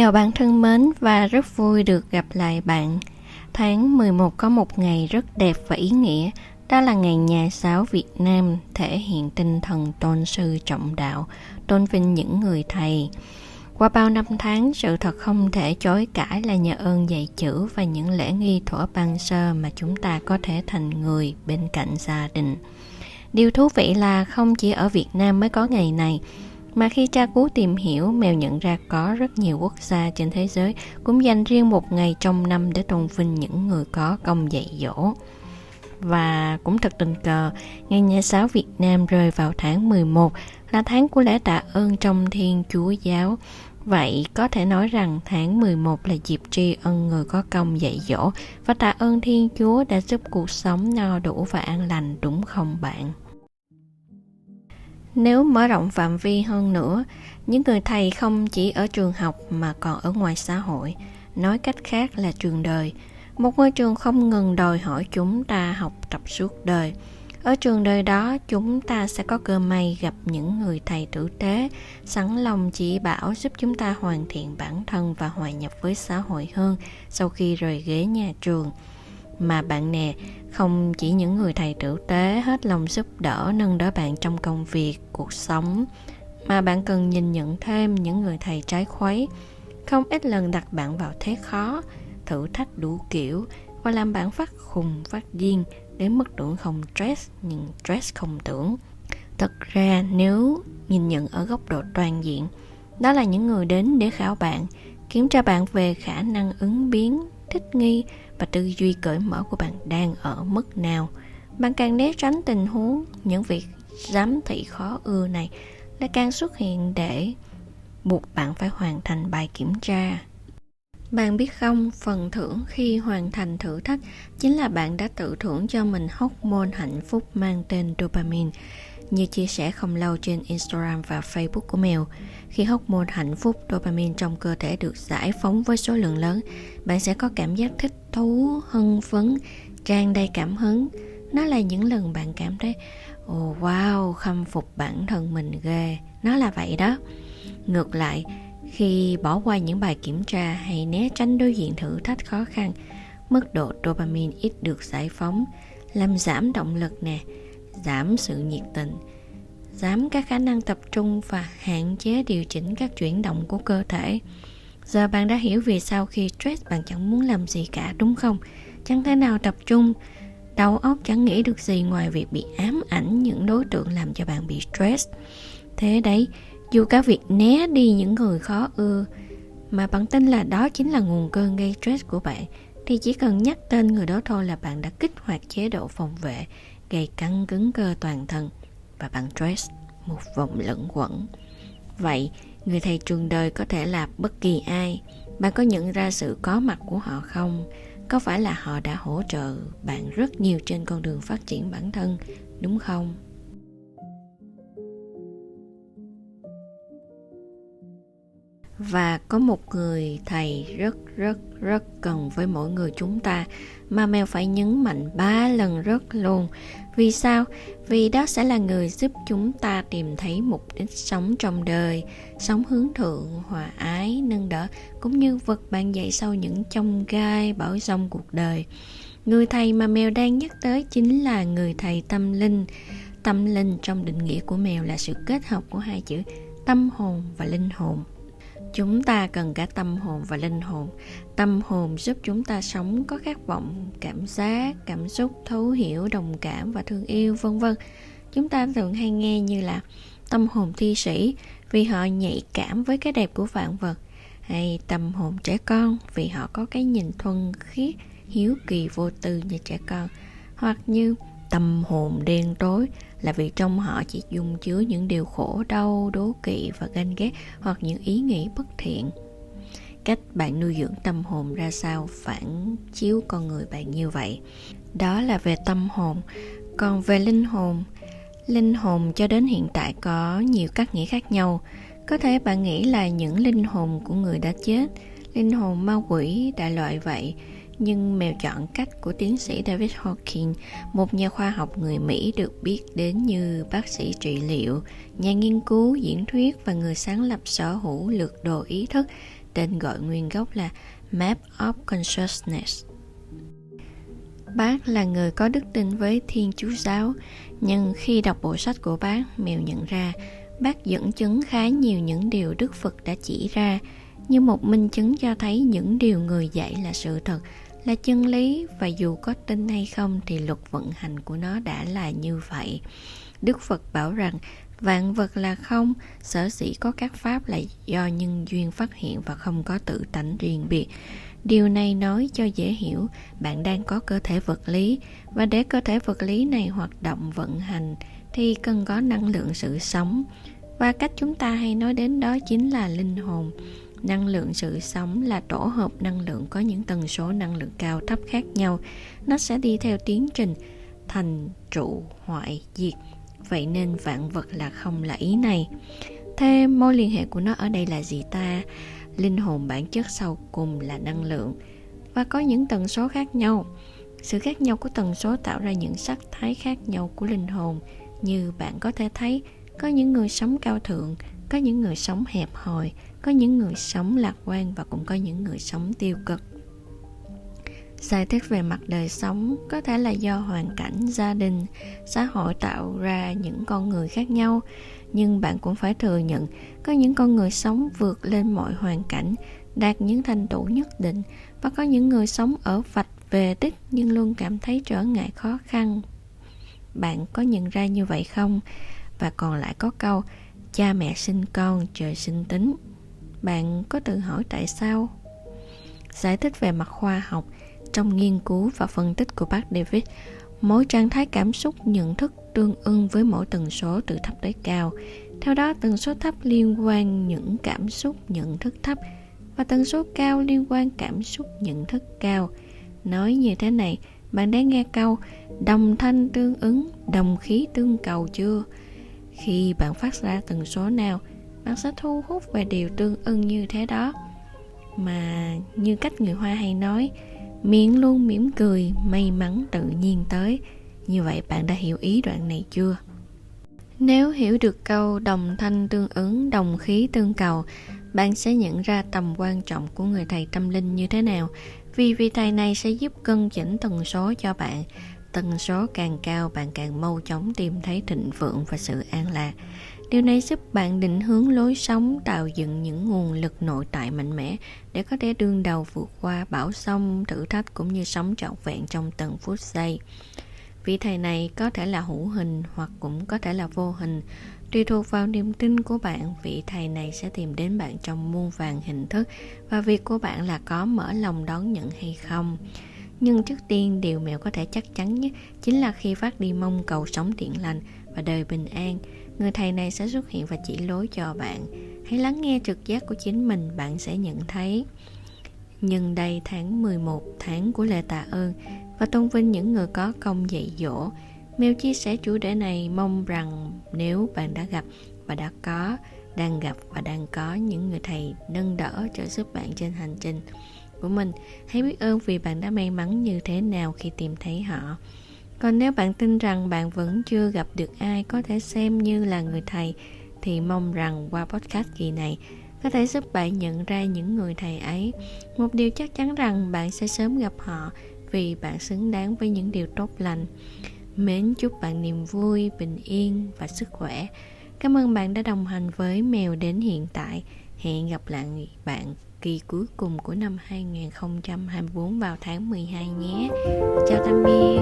Chào bạn thân mến và rất vui được gặp lại bạn. Tháng 11 có một ngày rất đẹp và ý nghĩa, đó là ngày Nhà giáo Việt Nam, thể hiện tinh thần tôn sư trọng đạo, tôn vinh những người thầy. Qua bao năm tháng, sự thật không thể chối cãi là nhờ ơn dạy chữ và những lễ nghi thuở ban sơ mà chúng ta có thể thành người bên cạnh gia đình. Điều thú vị là không chỉ ở Việt Nam mới có ngày này, mà khi tra cứu tìm hiểu, Mèo nhận ra có rất nhiều quốc gia trên thế giới cũng dành riêng một ngày trong năm để tôn vinh những người có công dạy dỗ. Và cũng thật tình cờ, ngày Nhà giáo Việt Nam rơi vào tháng 11 là tháng của lễ tạ ơn trong Thiên Chúa giáo. Vậy có thể nói rằng tháng 11 là dịp tri ân người có công dạy dỗ và tạ ơn Thiên Chúa đã giúp cuộc sống no đủ và an lành, đúng không bạn? Nếu mở rộng phạm vi hơn nữa, những người thầy không chỉ ở trường học mà còn ở ngoài xã hội, nói cách khác là trường đời. Một ngôi trường không ngừng đòi hỏi chúng ta học tập suốt đời. Ở trường đời đó, chúng ta sẽ có cơ may gặp những người thầy tử tế, sẵn lòng chỉ bảo giúp chúng ta hoàn thiện bản thân và hòa nhập với xã hội hơn sau khi rời ghế nhà trường. Mà bạn nè, không chỉ những người thầy tử tế hết lòng giúp đỡ, nâng đỡ bạn trong công việc, cuộc sống, mà bạn cần nhìn nhận thêm những người thầy trái khuấy, không ít lần đặt bạn vào thế khó, thử thách đủ kiểu và làm bạn phát khùng, phát điên đến mức tưởng không stress nhưng stress không tưởng. Thật ra nếu nhìn nhận ở góc độ toàn diện, đó là những người đến để khảo bạn, kiểm tra bạn về khả năng ứng biến, thích nghi và tư duy cởi mở của bạn đang ở mức nào. Bạn càng né tránh tình huống, những việc giám thị khó ưa này lại càng xuất hiện để buộc bạn phải hoàn thành bài kiểm tra. Bạn biết không, phần thưởng khi hoàn thành thử thách chính là bạn đã tự thưởng cho mình hormone hạnh phúc mang tên dopamine. Như chia sẻ không lâu trên Instagram và Facebook của Mèo, khi hormone hạnh phúc dopamine trong cơ thể được giải phóng với số lượng lớn, bạn sẽ có cảm giác thích thú, hưng phấn, tràn đầy cảm hứng. Nó là những lần bạn cảm thấy wow, khâm phục bản thân mình ghê. Nó là vậy đó. Ngược lại, khi bỏ qua những bài kiểm tra hay né tránh đối diện thử thách khó khăn, mức độ dopamine ít được giải phóng, làm giảm động lực nè, giảm sự nhiệt tình, giảm các khả năng tập trung và hạn chế điều chỉnh các chuyển động của cơ thể. Giờ bạn đã hiểu vì sao khi stress bạn chẳng muốn làm gì cả, đúng không? Chẳng thể nào tập trung, đầu óc chẳng nghĩ được gì ngoài việc bị ám ảnh những đối tượng làm cho bạn bị stress. Thế đấy, dù cả việc né đi những người khó ưa mà bạn tin là đó chính là nguồn cơn gây stress của bạn, thì chỉ cần nhắc tên người đó thôi là bạn đã kích hoạt chế độ phòng vệ, gây căng cứng cơ toàn thân và bạn stress một vòng luẩn quẩn. Vậy, người thầy trường đời có thể là bất kỳ ai. Bạn có nhận ra sự có mặt của họ không? Có phải là họ đã hỗ trợ bạn rất nhiều trên con đường phát triển bản thân, đúng không? Và có một người thầy rất cần với mỗi người chúng ta mà Mèo phải nhấn mạnh 3 lần rất luôn. Vì sao? Vì đó sẽ là người giúp chúng ta tìm thấy mục đích sống trong đời, sống hướng thượng, hòa ái, nâng đỡ, cũng như vực bạn dậy sau những chông gai bão giông cuộc đời. Người thầy mà Mèo đang nhắc tới chính là người thầy tâm linh. Tâm linh trong định nghĩa của Mèo là sự kết hợp của hai chữ tâm hồn và linh hồn. Chúng ta cần cả tâm hồn và linh hồn. Tâm hồn giúp chúng ta sống có khát vọng, cảm giác, cảm xúc, thấu hiểu, đồng cảm và thương yêu, vân vân. Chúng ta thường hay nghe như là tâm hồn thi sĩ vì họ nhạy cảm với cái đẹp của vạn vật, hay tâm hồn trẻ con vì họ có cái nhìn thuần khiết, hiếu kỳ vô tư như trẻ con, hoặc như tâm hồn đen tối là vì trong họ chỉ dung chứa những điều khổ đau, đố kỵ và ganh ghét, hoặc những ý nghĩ bất thiện. Cách bạn nuôi dưỡng tâm hồn ra sao phản chiếu con người bạn như vậy. Đó là về tâm hồn. Còn về linh hồn cho đến hiện tại có nhiều cách nghĩa khác nhau. Có thể bạn nghĩ là những linh hồn của người đã chết, linh hồn ma quỷ, đại loại vậy. Nhưng Mèo chọn cách của tiến sĩ David Hawkins, một nhà khoa học người Mỹ được biết đến như bác sĩ trị liệu, nhà nghiên cứu, diễn thuyết và người sáng lập sở hữu lược đồ ý thức, tên gọi nguyên gốc là Map of Consciousness. Bác là người có đức tin với Thiên Chúa Giáo, nhưng khi đọc bộ sách của bác, Mèo nhận ra bác dẫn chứng khá nhiều những điều Đức Phật đã chỉ ra, như một minh chứng cho thấy những điều người dạy là sự thật, là chân lý, và dù có tin hay không thì luật vận hành của nó đã là như vậy. Đức Phật bảo rằng vạn vật là không, sở dĩ có các pháp là do nhân duyên phát hiện và không có tự tánh riêng biệt. Điều này nói cho dễ hiểu, bạn đang có cơ thể vật lý, và để cơ thể vật lý này hoạt động vận hành thì cần có năng lượng sự sống. Và cách chúng ta hay nói đến đó chính là linh hồn. Năng lượng sự sống là tổ hợp năng lượng có những tần số năng lượng cao thấp khác nhau. Nó sẽ đi theo tiến trình thành trụ, hoại, diệt. Vậy nên vạn vật là không là ý này. Thế mối liên hệ của nó ở đây là gì ta? Linh hồn bản chất sau cùng là năng lượng và có những tần số khác nhau. Sự khác nhau của tần số tạo ra những sắc thái khác nhau của linh hồn. Như bạn có thể thấy, có những người sống cao thượng, có những người sống hẹp hòi, có những người sống lạc quan và cũng có những người sống tiêu cực. Giải thích về mặt đời sống có thể là do hoàn cảnh, gia đình, xã hội tạo ra những con người khác nhau. Nhưng bạn cũng phải thừa nhận, có những con người sống vượt lên mọi hoàn cảnh, đạt những thành tựu nhất định, và có những người sống ở vạch về đích nhưng luôn cảm thấy trở ngại khó khăn. Bạn có nhận ra như vậy không? Và còn lại có câu, cha mẹ sinh con, trời sinh tính. Bạn có tự hỏi tại sao? Giải thích về mặt khoa học, trong nghiên cứu và phân tích của bác David, mỗi trạng thái cảm xúc nhận thức tương ưng với mỗi tần số từ thấp tới cao. Theo đó, tần số thấp liên quan những cảm xúc nhận thức thấp và tần số cao liên quan cảm xúc nhận thức cao. Nói như thế này, bạn đã nghe câu đồng thanh tương ứng, đồng khí tương cầu chưa? Khi bạn phát ra tần số nào, bạn sẽ thu hút về điều tương ưng như thế đó. Mà như cách người Hoa hay nói, miệng luôn mỉm cười, may mắn tự nhiên tới. Như vậy bạn đã hiểu ý đoạn này chưa? Nếu hiểu được câu đồng thanh tương ứng, đồng khí tương cầu, bạn sẽ nhận ra tầm quan trọng của người thầy tâm linh như thế nào. Vì vị thầy này sẽ giúp cân chỉnh tần số cho bạn. Tần số càng cao, bạn càng mau chóng tìm thấy thịnh vượng và sự an lạc. Điều này giúp bạn định hướng lối sống, tạo dựng những nguồn lực nội tại mạnh mẽ để có thể đương đầu vượt qua bão giông, thử thách cũng như sống trọn vẹn trong từng phút giây. Vị thầy này có thể là hữu hình hoặc cũng có thể là vô hình. Tùy thuộc vào niềm tin của bạn, vị thầy này sẽ tìm đến bạn trong muôn vàn hình thức và việc của bạn là có mở lòng đón nhận hay không. Nhưng trước tiên, điều Mèo có thể chắc chắn nhất chính là khi phát đi mong cầu sống thiện lành và đời bình an, người thầy này sẽ xuất hiện và chỉ lối cho bạn. Hãy lắng nghe trực giác của chính mình, bạn sẽ nhận thấy. Nhân đây tháng 11, tháng của lễ tạ ơn và tôn vinh những người có công dạy dỗ, Mèo chia sẻ chủ đề này mong rằng nếu bạn đã gặp và đã có, đang gặp và đang có những người thầy nâng đỡ trợ giúp bạn trên hành trình của mình, hãy biết ơn vì bạn đã may mắn như thế nào khi tìm thấy họ. Còn nếu bạn tin rằng bạn vẫn chưa gặp được ai có thể xem như là người thầy, thì mong rằng qua podcast kỳ này có thể giúp bạn nhận ra những người thầy ấy. Một điều chắc chắn rằng bạn sẽ sớm gặp họ vì bạn xứng đáng với những điều tốt lành. Mến chúc bạn niềm vui, bình yên và sức khỏe. Cảm ơn bạn đã đồng hành với Mèo đến hiện tại. Hẹn gặp lại bạn kỳ cuối cùng của năm 2024 vào tháng 12 nhé. Chào tạm biệt.